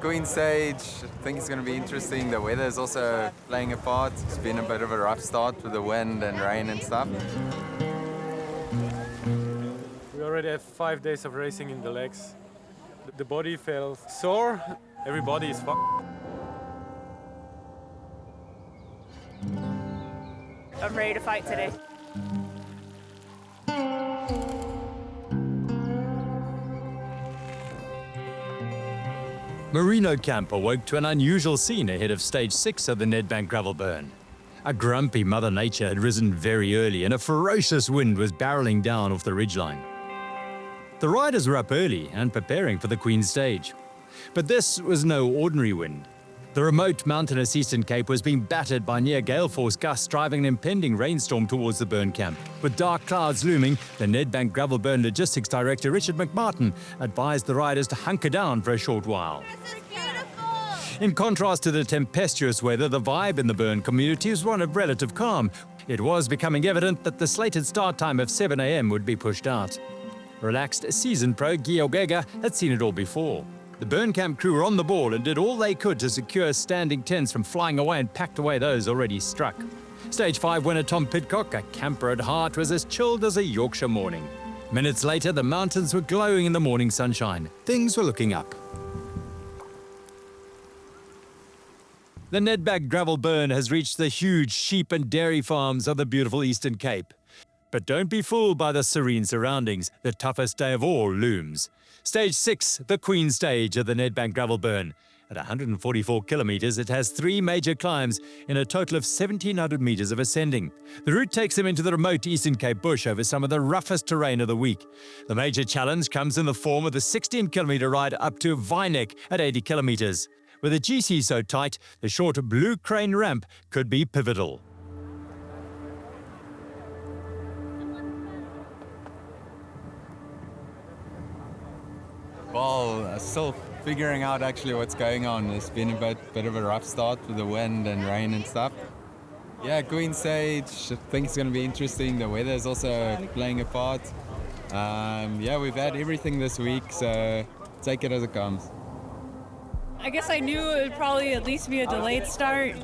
Queen stage, I think it's going to be interesting. The weather is also playing a part. It's been a bit of a rough start with the wind and rain and stuff. We already have 5 days of racing in the legs. The body felt sore. Everybody is fucked. I'm ready to fight today. Merino camp awoke to an unusual scene ahead of stage 6 of the Nedbank gravel burn. A grumpy Mother Nature had risen very early and a ferocious wind was barreling down off the ridgeline. The riders were up early and preparing for the Queen stage. But this was no ordinary wind. The remote mountainous Eastern Cape was being battered by near gale force gusts driving an impending rainstorm towards the burn camp. With dark clouds looming, the Nedbank gravel burn logistics director Richard McMartin advised the riders to hunker down for a short while. This is beautiful! In contrast to the tempestuous weather, the vibe in the burn community was one of relative calm. It was becoming evident that the slated start time of 7 a.m. would be pushed out. Relaxed seasoned pro Guy Ogega had seen it all before. The burn camp crew were on the ball and did all they could to secure standing tents from flying away and packed away those already struck. Stage 5 winner Tom Pidcock, a camper at heart, was as chilled as a Yorkshire morning. Minutes later, the mountains were glowing in the morning sunshine. Things were looking up. The Nedbank gravel burn has reached the huge sheep and dairy farms of the beautiful Eastern Cape. But don't be fooled by the serene surroundings. The toughest day of all looms. Stage 6, the Queen stage of the Nedbank gravel burn. At 144 kilometers, it has 3 major climbs in a total of 1,700 meters of ascending. The route takes them into the remote Eastern Cape bush over some of the roughest terrain of the week. The major challenge comes in the form of the 16-kilometer ride up to Wynneck at 80 kilometers. With the GC so tight, the short Blue Crane ramp could be pivotal. Well, still figuring out actually what's going on. It's been a bit of a rough start with the wind and rain and stuff. Yeah, Queen stage, I think it's going to be interesting. The weather is also playing a part. Yeah, we've had everything this week, so take it as it comes. I guess I knew it would probably at least be a delayed start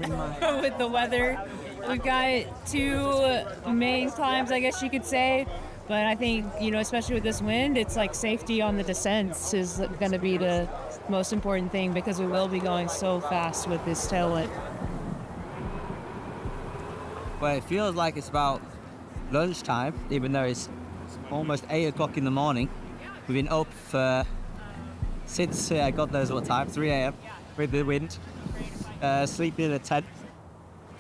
with the weather. We've got 2 main climbs, I guess you could say. But I think, especially with this wind, it's like safety on the descents is going to be the most important thing because we will be going so fast with this tailwind. Well, it feels like it's about lunchtime, even though it's almost 8 o'clock in the morning. We've been up since God knows what time, 3 a.m. with the wind, sleeping in a tent.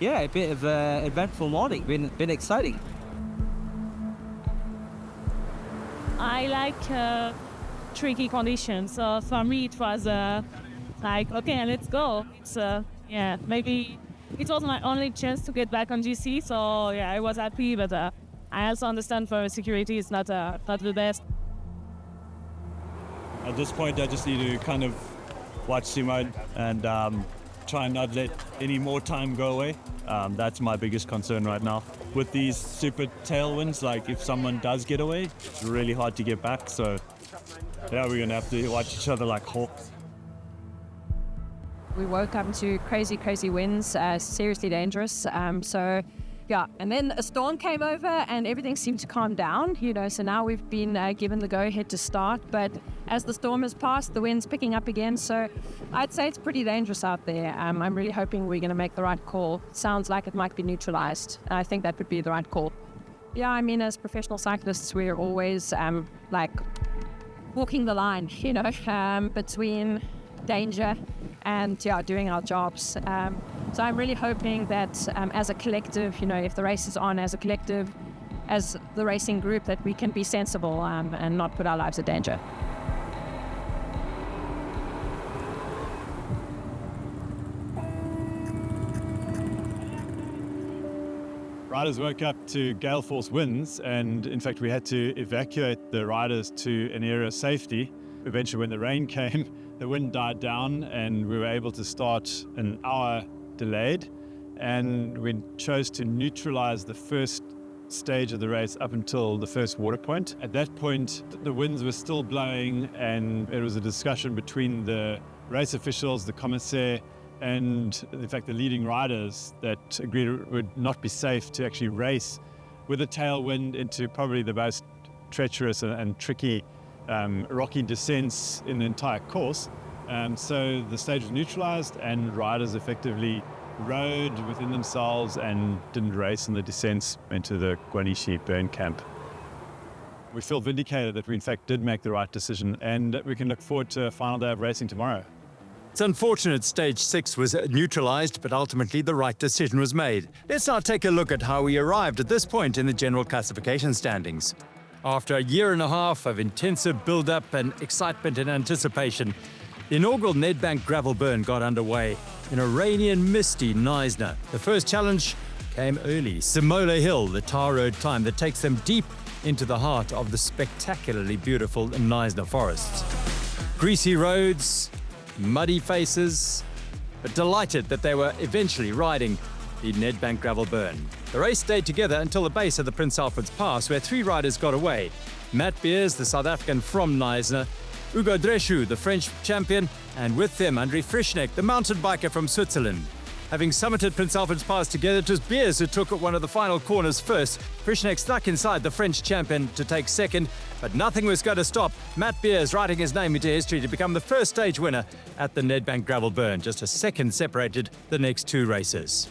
Yeah, a bit of an eventful morning, been exciting. I like tricky conditions, so for me it was like, okay, let's go. So yeah, maybe it was my only chance to get back on GC, so yeah, I was happy, but I also understand for security it's not the best. At this point, I just need to kind of watch Simone and try and not let any more time go away. That's my biggest concern right now. With these super tailwinds, like if someone does get away, it's really hard to get back. So yeah, we're gonna have to watch each other like hawks. We woke up to crazy, crazy winds, seriously dangerous. So yeah, and then a storm came over and everything seemed to calm down, so now we've been given the go-ahead to start. But as the storm has passed, the wind's picking up again, so I'd say it's pretty dangerous out there. I'm really hoping we're going to make the right call. Sounds like it might be neutralized. I think that would be the right call. Yeah, I mean, as professional cyclists, we're always like walking the line, between danger and doing our jobs. So I'm really hoping that as a collective, if the race is on as a collective, as the racing group, that we can be sensible and not put our lives in danger. Riders woke up to gale force winds, and in fact we had to evacuate the riders to an area of safety. Eventually when the rain came, the wind died down and we were able to start an hour delayed, and we chose to neutralize the first stage of the race up until the first water point. At that point, the winds were still blowing, and it was a discussion between the race officials, the commissaire, and in fact the leading riders that agreed it would not be safe to actually race with a tailwind into probably the most treacherous and tricky rocky descents in the entire course. So the stage was neutralized, and riders effectively rode within themselves and didn't race in the descents into the Gwanishi burn camp. We feel vindicated that we in fact did make the right decision, and that we can look forward to a final day of racing tomorrow. It's unfortunate stage 6 was neutralized, but ultimately the right decision was made. Let's now take a look at how we arrived at this point in the general classification standings. After a year and a half of intensive build-up and excitement and anticipation, the inaugural Nedbank gravel burn got underway in a rainy and misty Knysna. The first challenge came early, Simola Hill, the tar road climb that takes them deep into the heart of the spectacularly beautiful Knysna forests. Greasy roads, muddy faces, but delighted that they were eventually riding the Nedbank gravel burn. The race stayed together until the base of the Prince Alfred's Pass, where 3 riders got away. Matt Beers, the South African from Knysna, Hugo Dreschu, the French champion, and with them André Frischneck, the mountain biker from Switzerland. Having summited Prince Alfred's Pass together, it was Beers who took one of the final corners first. Frischneck stuck inside the French champion to take second, but nothing was going to stop Matt Beers writing his name into history to become the first stage winner at the Nedbank gravel burn. Just a second separated the next 2 races.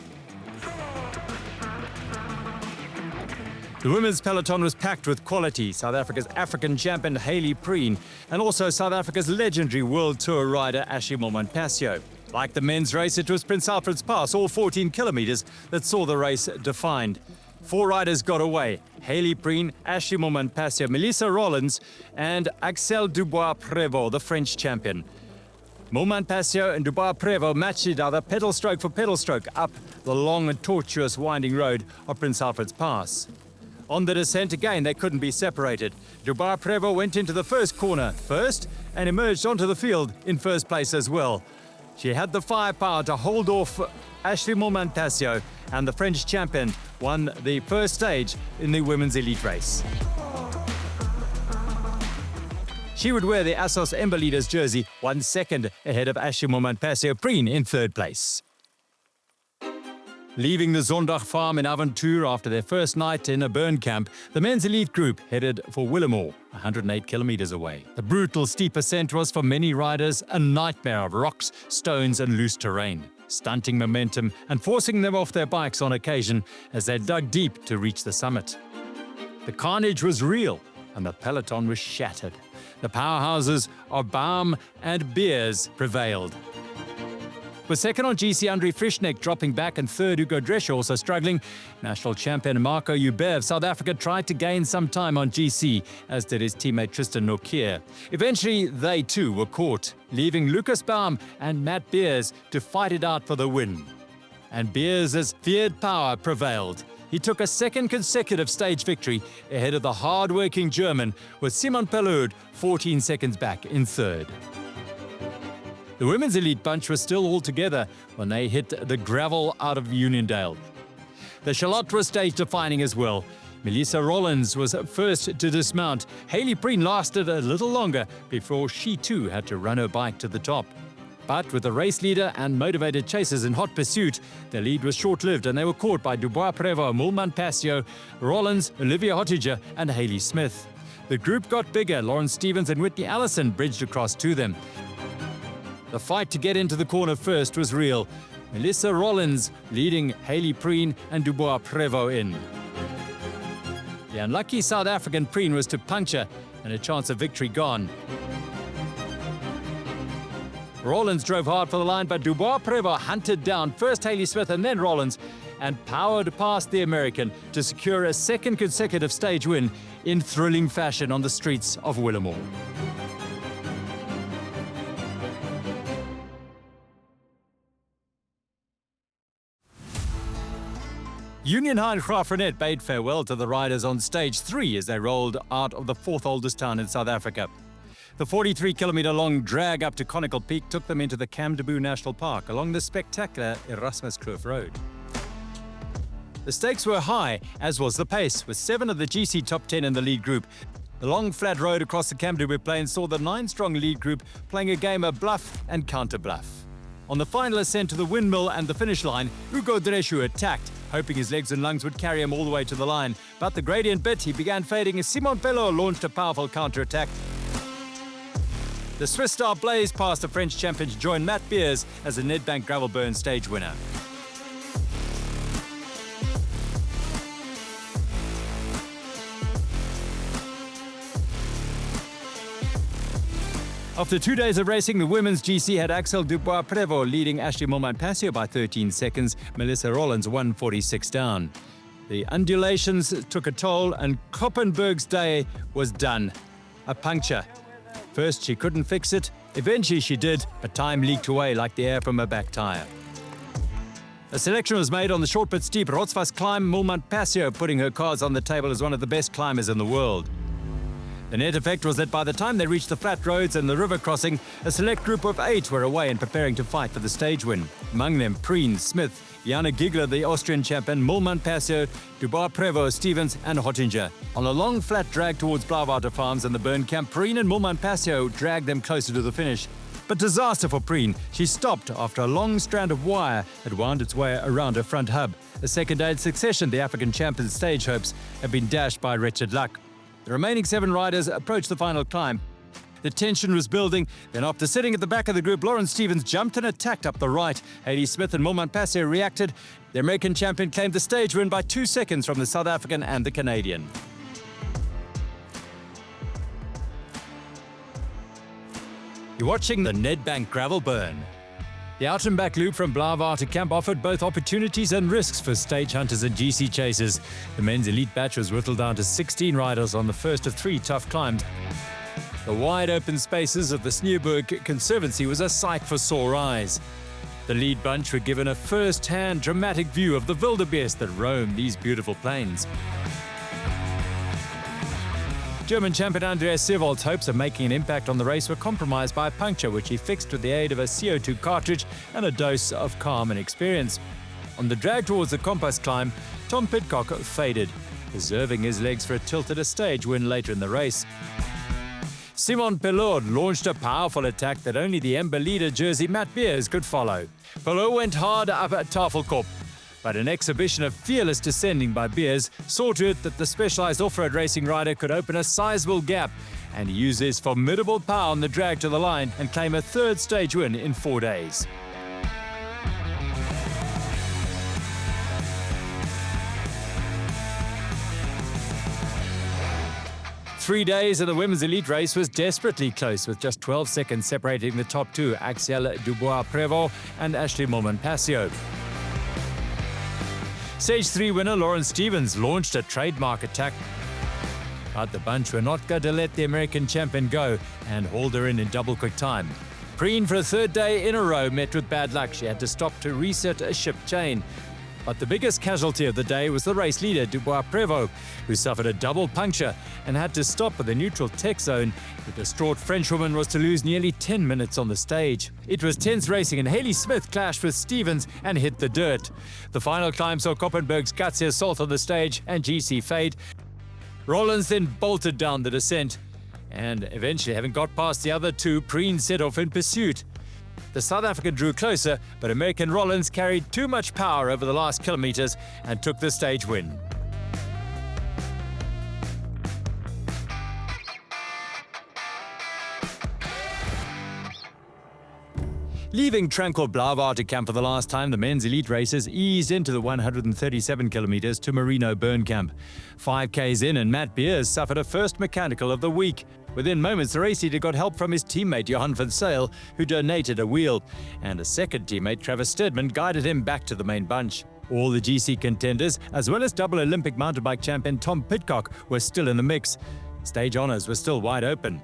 The women's peloton was packed with quality. South Africa's African champion Hayley Preen, and also South Africa's legendary World Tour rider Ashley Montpasio. Like the men's race, it was Prince Alfred's Pass, all 14 kilometers, that saw the race defined. 4 riders got away: Hayley Preen, Ashley Montpasio, Melissa Rollins, and Axel Dubois-Prévost, the French champion. Montpasio and Dubois-Prévost matched each other pedal stroke for pedal stroke up the long and tortuous winding road of Prince Alfred's Pass. On the descent again, they couldn't be separated. Dubois-Prévost went into the first corner first and emerged onto the field in first place as well. She had the firepower to hold off Ashley Montpasio, and the French champion won the first stage in the women's elite race. She would wear the Assos Ember Leaders jersey 1 second ahead of Ashley Montpasio Preen in third place. Leaving the Zondag farm in Avontuur after their first night in a burn camp, the men's elite group headed for Willemore, 108 kilometers away. The brutal steep ascent was for many riders a nightmare of rocks, stones and loose terrain, stunting momentum and forcing them off their bikes on occasion as they dug deep to reach the summit. The carnage was real and the peloton was shattered. The powerhouses of Baum and Beers prevailed. With second on GC, André Frischneck dropping back, and third, Hugo Dreschu also struggling. National champion Marco Huber of South Africa tried to gain some time on GC, as did his teammate Tristan Nokier. Eventually, they too were caught, leaving Lucas Baum and Matt Beers to fight it out for the win. And Beers' feared power prevailed. He took a second consecutive stage victory ahead of the hard-working German, with Simon Pelloud 14 seconds back in third. The women's elite bunch was still all together when they hit the gravel out of Uniondale. The Charlotte was stage defining as well. Melissa Rollins was first to dismount. Hayley Preen lasted a little longer before she too had to run her bike to the top. But with the race leader and motivated chasers in hot pursuit, their lead was short-lived and they were caught by Dubois-Prévost, Montpasio, Rollins, Olivia Hottiger and Hayley Smith. The group got bigger. Lauren Stevens and Whitney Allison bridged across to them. The fight to get into the corner first was real. Melissa Rollins leading Hayley Preen and Dubois-Prévost in. The unlucky South African Preen was to puncture and a chance of victory gone. Rollins drove hard for the line, but Dubois-Prévost hunted down first Hayley Smith and then Rollins and powered past the American to secure a second consecutive stage win in thrilling fashion on the streets of Willemore. Union High and Graafrenet bade farewell to the riders on stage 3 as they rolled out of the 4th oldest town in South Africa. The 43-kilometer-long drag up to Conical Peak took them into the Kamdebou National Park along the spectacular Erasmus Kloof Road. The stakes were high, as was the pace, with 7 of the GC top 10 in the lead group. The long flat road across the Kamloops Plains saw the 9-strong lead group playing a game of bluff and counter-bluff. On the final ascent to the windmill and the finish line, Hugo Dreschu attacked, hoping his legs and lungs would carry him all the way to the line. But the gradient bit, he began fading as Simon Pelot launched a powerful counter-attack. The Swiss star blazed past the French champion to join Matt Beers as the Nedbank Gravel Burn stage winner. After 2 days of racing, the women's GC had Axel Dubois-Prévost leading Ashley Montpensier by 13 seconds, Melissa Rollins 1:46 down. The undulations took a toll and Koppenberg's day was done. A puncture. First she couldn't fix it, eventually she did, but time leaked away like the air from a back tyre. A selection was made on the short but steep Rotsvas climb, Montpensier putting her cards on the table as one of the best climbers in the world. The net effect was that by the time they reached the flat roads and the river crossing, a select group of 8 were away and preparing to fight for the stage win. Among them, Preen, Smith, Jana Gigler, the Austrian champion, Montpensier, Dubois-Prévost, Stevens and Hottinger. On a long flat drag towards Blauwater Farms and the burn camp, Preen and Montpensier dragged them closer to the finish. But disaster for Preen. She stopped after a long strand of wire had wound its way around her front hub. A second day in succession, the African champion's stage hopes had been dashed by wretched luck. The remaining 7 riders approached the final climb. The tension was building. Then after sitting at the back of the group, Lauren Stevens jumped and attacked up the right. Hayley Smith and Montpensier reacted. The American champion claimed the stage win by 2 seconds from the South African and the Canadian. You're watching the Nedbank Gravel Burn. The out and back loop from Blauwater Camp offered both opportunities and risks for stage hunters and GC chasers. The men's elite batch was whittled down to 16 riders on the first of 3 tough climbs. The wide open spaces of the Sneeuwberg Conservancy was a sight for sore eyes. The lead bunch were given a first-hand dramatic view of the wildebeest that roam these beautiful plains. German champion Andreas Seewald's hopes of making an impact on the race were compromised by a puncture which he fixed with the aid of a CO2 cartridge and a dose of calm and experience. On the drag towards the Kompas climb, Tom Pidcock faded, preserving his legs for a tilt at a stage win later in the race. Simon Pelot launched a powerful attack that only the Ember leader jersey Matt Beers could follow. Pelot went hard up at Tafelkop, but an exhibition of fearless descending by Beers saw to it that the specialized off-road racing rider could open a sizable gap and use his formidable power on the drag to the line and claim a 3rd stage win in 4 days. Three days of the women's elite race was desperately close, with just 12 seconds separating the top 2, Axel Dubois-Prévost and Ashley Montpensier. Stage 3 winner Lauren Stevens launched a trademark attack, but the bunch were not going to let the American champion go and hauled her in double quick time. Preen, for a 3rd day in a row, met with bad luck. She had to stop to reset a ship chain. But the biggest casualty of the day was the race leader, Dubois-Prévost, who suffered a double puncture and had to stop at the neutral tech zone. The distraught Frenchwoman was to lose nearly 10 minutes on the stage. It was tense racing and Hayley Smith clashed with Stevens and hit the dirt. The final climb saw Koppenberg's gutsy assault on the stage and GC fade. Rollins then bolted down the descent and eventually, having got past the other 2, Preen set off in pursuit. The South African drew closer, but American Rollins carried too much power over the last kilometers and took the stage win. Leaving tranquil Blauwater Camp for the last time, the men's elite racers eased into the 137 kilometers to Merino Burn Camp. 5Ks in and Matt Beers suffered a first mechanical of the week. Within moments, the race leader got help from his teammate Johan van Zyl, who donated a wheel, and a second teammate, Travis Stedman, guided him back to the main bunch. All the GC contenders, as well as double Olympic mountain bike champion Tom Pidcock, were still in the mix. Stage honours were still wide open.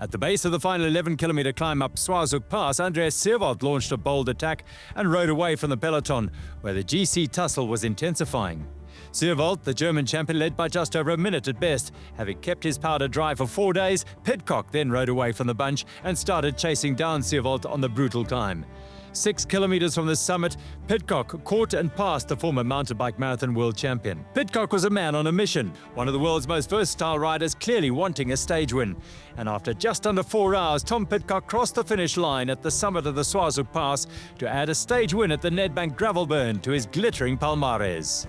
At the base of the final 11-kilometer climb up Swarzuk Pass, Andreas Seewald launched a bold attack and rode away from the peloton, where the GC tussle was intensifying. Seewald, the German champion, led by just over a minute at best. Having kept his powder dry for 4 days, Pidcock then rode away from the bunch and started chasing down Seewald on the brutal climb. 6 kilometers from the summit, Pidcock caught and passed the former mountain bike marathon world champion. Pidcock was a man on a mission, one of the world's most versatile riders clearly wanting a stage win. And after just under 4 hours, Tom Pidcock crossed the finish line at the summit of the Swaziland Pass to add a stage win at the Nedbank Gravel Burn to his glittering palmares.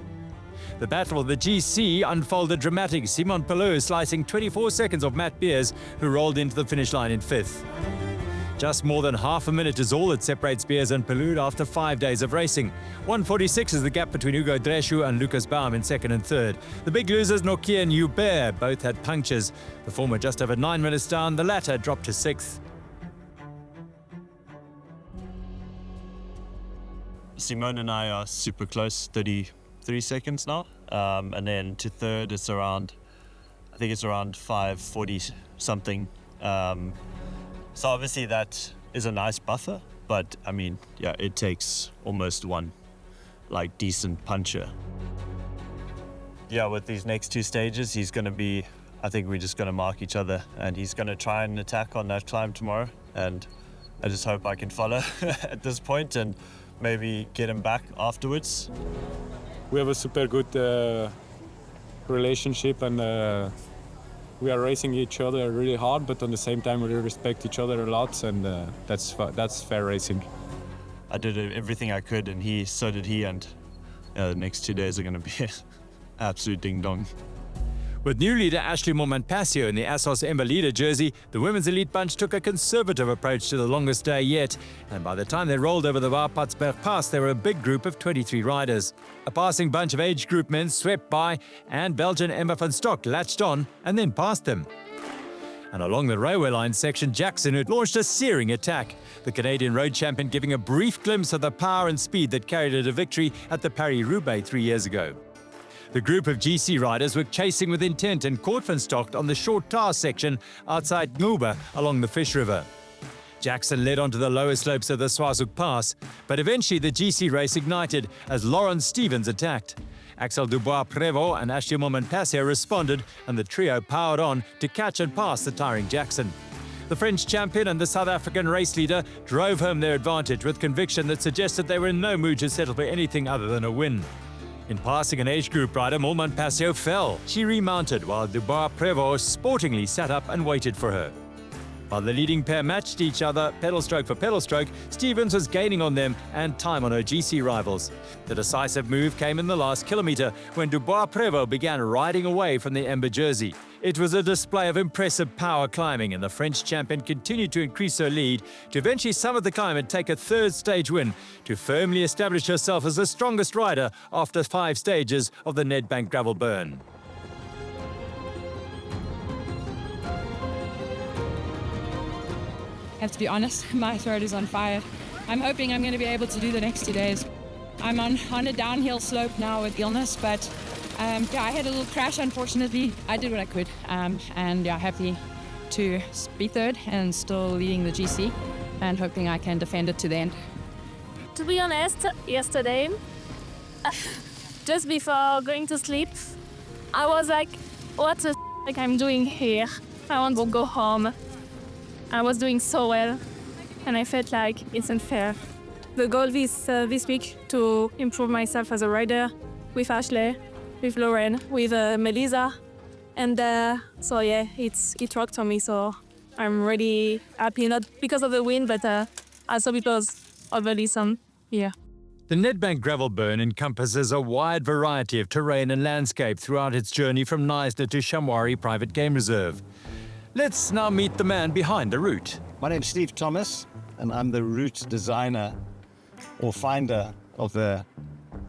The battle of the GC unfolded dramatic, Simon Pelot slicing 24 seconds of Matt Beers, who rolled into the finish line in 5th. Just more than half a minute is all that separates Beers and Pelot after 5 days of racing. 1:46 is the gap between Hugo Dreschu and Lucas Baum in 2nd and 3rd. The big losers, Nokia and Hubert, both had punctures. The former just over 9 minutes down, the latter dropped to 6th. Simone and I are super close, 33 seconds now. And then to 3rd, it's around, I think it's around 5:40 something. So obviously that is a nice buffer, but I mean, yeah, it takes almost one like decent puncher. Yeah, with these next 2 stages, he's going to be, I think we're just going to mark each other, and he's going to try and attack on that climb tomorrow. And I just hope I can follow at this point and maybe get him back afterwards. We have a super good relationship, and we are racing each other really hard, but at the same time we respect each other a lot, and that's fair racing. I did everything I could, and so did he, and the next 2 days are going to be absolute ding-dong. With new leader Ashley Montpassio in the Assos Ember leader jersey, the women's elite bunch took a conservative approach to the longest day yet, and by the time they rolled over the Wapatsberg Pass, they were a big group of 23 riders. A passing bunch of age group men swept by, and Belgian Emma van Stock latched on and then passed them. And along the railway line section, Jackson had launched a searing attack, the Canadian road champion giving a brief glimpse of the power and speed that carried her to victory at the Paris-Roubaix 3 years ago. The group of GC riders were chasing with intent and caught Van Stock on the short tar section outside Nguba along the Fish River. Jackson led onto the lower slopes of the Swaziland Pass, but eventually the GC race ignited as Lawrence Stevens attacked. Axel Dubois-Prévost and Ashley Montpassio responded, and the trio powered on to catch and pass the tiring Jackson. The French champion and the South African race leader drove home their advantage with conviction that suggested they were in no mood to settle for anything other than a win. In passing an age group rider, Montpassio fell. She remounted while Dubois-Prévost sportingly sat up and waited for her. While the leading pair matched each other pedal stroke for pedal stroke, Stevens was gaining on them and time on her GC rivals. The decisive move came in the last kilometre when Dubois-Prévost began riding away from the Ember jersey. It was a display of impressive power climbing, and the French champion continued to increase her lead to eventually summit the climb and take a 3rd stage win to firmly establish herself as the strongest rider after 5 stages of the Nedbank Gravel Burn. I have to be honest, my throat is on fire. I'm hoping I'm going to be able to do the next 2 days. I'm on a downhill slope now with illness, but I had a little crash, unfortunately. I did what I could, and happy to be 3rd and still leading the GC, and hoping I can defend it to the end. To be honest, yesterday, just before going to sleep, I was like, what the I'm doing here? I want to go home. I was doing so well, and I felt like it's unfair. The goal this week to improve myself as a rider with Ashley, with Lauren, with Melissa, and so yeah, it worked for me. So I'm really happy, not because of the win, but also because of the lesson here. The Nedbank Gravel Burn encompasses a wide variety of terrain and landscape throughout its journey from Knysna to Shamwari Private Game Reserve. Let's now meet the man behind the route. My name's Steve Thomas, and I'm the route designer or finder of the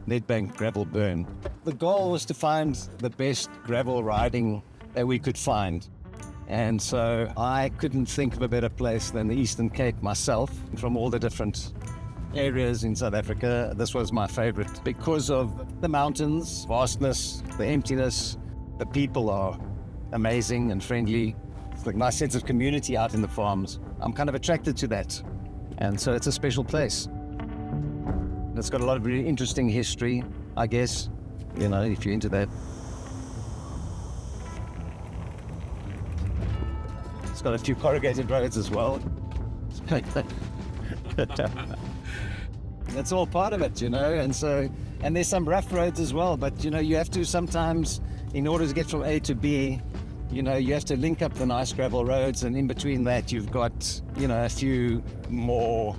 Nedbank Gravel Burn. The goal was to find the best gravel riding that we could find. And so I couldn't think of a better place than the Eastern Cape myself. From all the different areas in South Africa, this was my favorite because of the mountains, vastness, the emptiness. The people are amazing and friendly. It's like a nice sense of community out in the farms. I'm kind of attracted to that. And so it's a special place. It's got a lot of really interesting history, I guess, if you're into that. It's got a few corrugated roads as well. That's all part of it, and there's some rough roads as well, but you have to sometimes, in order to get from A to B, you have to link up the nice gravel roads, and in between that you've got, a few more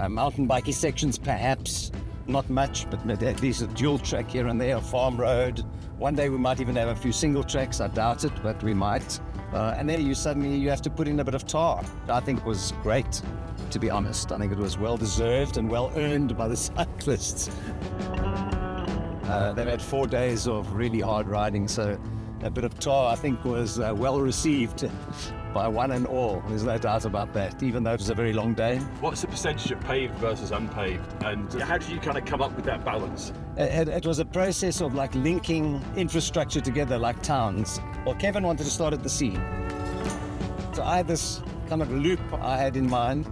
mountain bikey sections perhaps, not much, but at least a dual track here and there, a farm road. One day we might even have a few single tracks, I doubt it, but we might. And then you have to put in a bit of tar. I think was great, to be honest. I think it was well deserved and well earned by the cyclists. They've had 4 days of really hard riding, so a bit of tar I think was well received by one and all. There's no doubt about that, even though it was a very long day. What's the percentage of paved versus unpaved, and how did you kind of come up with that balance? It was a process of like linking infrastructure together like towns. Well, Kevin wanted to start at the sea. So I had this kind of loop I had in mind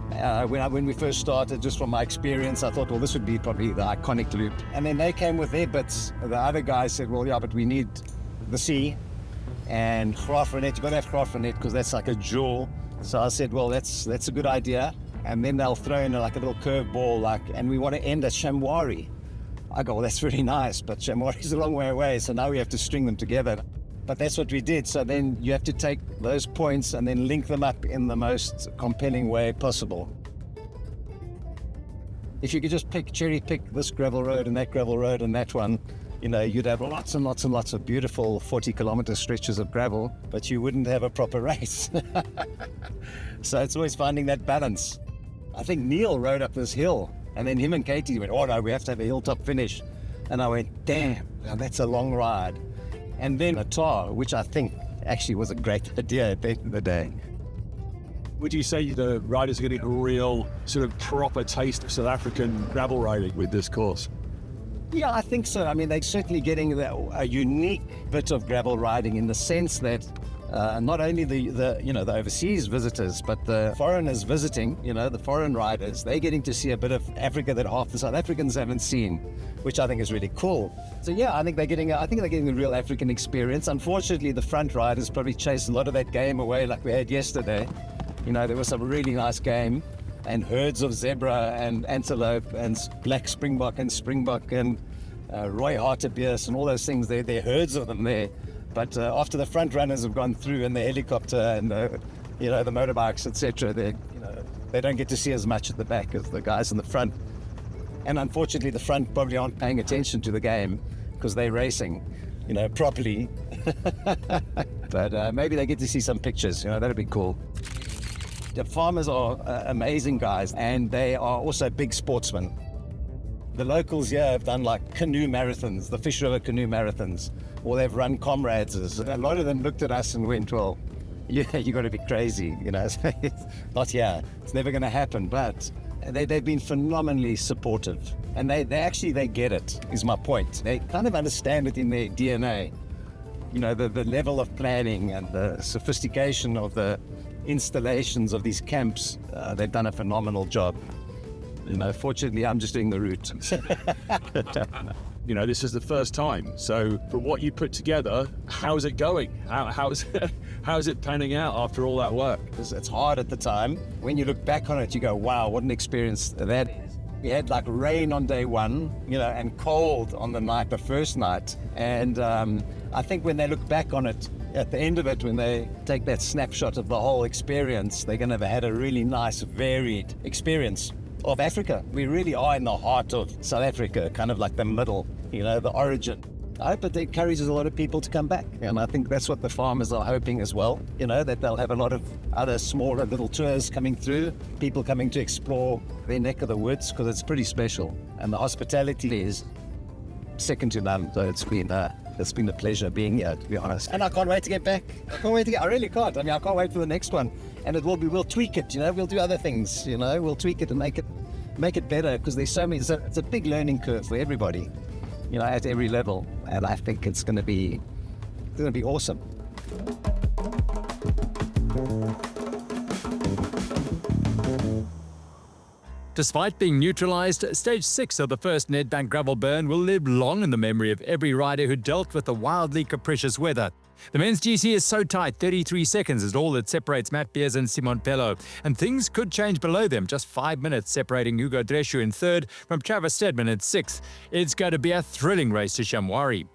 when we first started. Just from my experience, I thought, well, this would be probably the iconic loop. And then they came with their bits. The other guys said, well, yeah, but we need the sea and Graaff-Reinet. You've got to have Graaff-Reinet because that's like a jewel. So I said, well, that's a good idea. And then they'll throw in like a little curveball, and we want to end at Shamwari. I go, well, that's really nice, but Shamwari's a long way away, so now we have to string them together. But that's what we did. So then you have to take those points and then link them up in the most compelling way possible. If you could just cherry pick this gravel road and that gravel road and that one, you'd have lots and lots and lots of beautiful 40-kilometer stretches of gravel, but you wouldn't have a proper race. So it's always finding that balance. I think Neil rode up this hill, and then him and Katie went, oh no, we have to have a hilltop finish. And I went, damn, now that's a long ride. And then a tar, which I think actually was a great idea at the end of the day. Would you say the riders are getting a real sort of proper taste of South African gravel riding with this course? Yeah, I think so. I mean, they're certainly getting a unique bit of gravel riding in the sense that not only the overseas visitors, but the foreigners visiting, the foreign riders, they're getting to see a bit of Africa that half the South Africans haven't seen, which I think is really cool. So yeah, I think they're getting a real African experience. Unfortunately, the front riders probably chased a lot of that game away, like we had yesterday. There was some really nice game, and herds of zebra and antelope and black springbok and Roy hartebeest and all those things. There are herds of them there. But after the front runners have gone through and the helicopter and the motorbikes, etc., they don't get to see as much at the back as the guys in the front. And unfortunately, the front probably aren't paying attention to the game because they're racing, properly. But maybe they get to see some pictures. That'd be cool. The farmers are amazing guys, and they are also big sportsmen. The locals here have done like canoe marathons, the Fish River canoe marathons, or they've run comrades. A lot of them looked at us and went, well, yeah, you got to be crazy, not here. It's never going to happen. But they've been phenomenally supportive, and they get it, is my point. They kind of understand it in their DNA. The level of planning and the sophistication of the installations of these camps, they've done a phenomenal job. Fortunately, I'm just doing the route. This is the first time. So from what you put together, how's it going? How's it panning out after all that work? It's hard at the time. When you look back on it, you go, wow, what an experience that is. We had like rain on day one, and cold on the first night. And I think when they look back on it, at the end of it, when they take that snapshot of the whole experience, they're going to have had a really nice, varied experience of Africa. We really are in the heart of South Africa, kind of like the middle, the origin. I hope it encourages a lot of people to come back, and I think that's what the farmers are hoping as well, that they'll have a lot of other smaller little tours coming through, people coming to explore their neck of the woods, because it's pretty special, and the hospitality is second to none. So it's been a pleasure being here, to be honest. And I can't wait to get back. I really can't. I can't wait for the next one. And we'll tweak it, we'll do other things, we'll tweak it and make it better, because there's so many, it's a big learning curve for everybody, at every level. And I think it's going to be awesome. Despite being neutralized, Stage 6 of the first Nedbank gravel burn will live long in the memory of every rider who dealt with the wildly capricious weather. The men's GC is so tight, 33 seconds is all that separates Matt Beers and Simon Pello, and things could change below them, just 5 minutes separating Hugo Dreschu in third from Travis Steadman in sixth. It's going to be a thrilling race to Shamwari.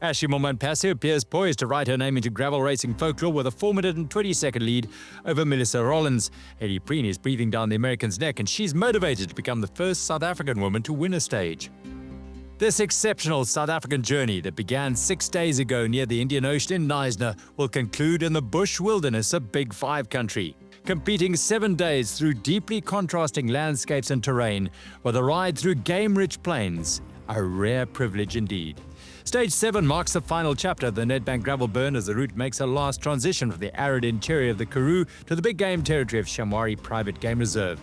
Ashley Moman-Passi appears poised to write her name into gravel racing folklore with a 4-minute and 20-second lead over Melissa Rollins. Hayley Preen is breathing down the American's neck, and she's motivated to become the first South African woman to win a stage. This exceptional South African journey that began 6 days ago near the Indian Ocean in Knysna will conclude in the bush wilderness of Big Five country, competing 7 days through deeply contrasting landscapes and terrain with a ride through game-rich plains, a rare privilege indeed. Stage 7 marks the final chapter of the Nedbank gravel burn as the route makes a last transition from the arid interior of the Karoo to the big game territory of Shamwari Private Game Reserve.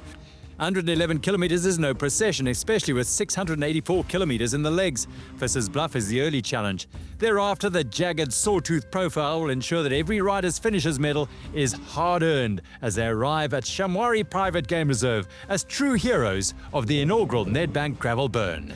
111 kilometers is no procession, especially with 684 kilometers in the legs. Fisher's Bluff is the early challenge. Thereafter, the jagged sawtooth profile will ensure that every rider's finisher's medal is hard-earned as they arrive at Shamwari Private Game Reserve as true heroes of the inaugural Nedbank gravel burn.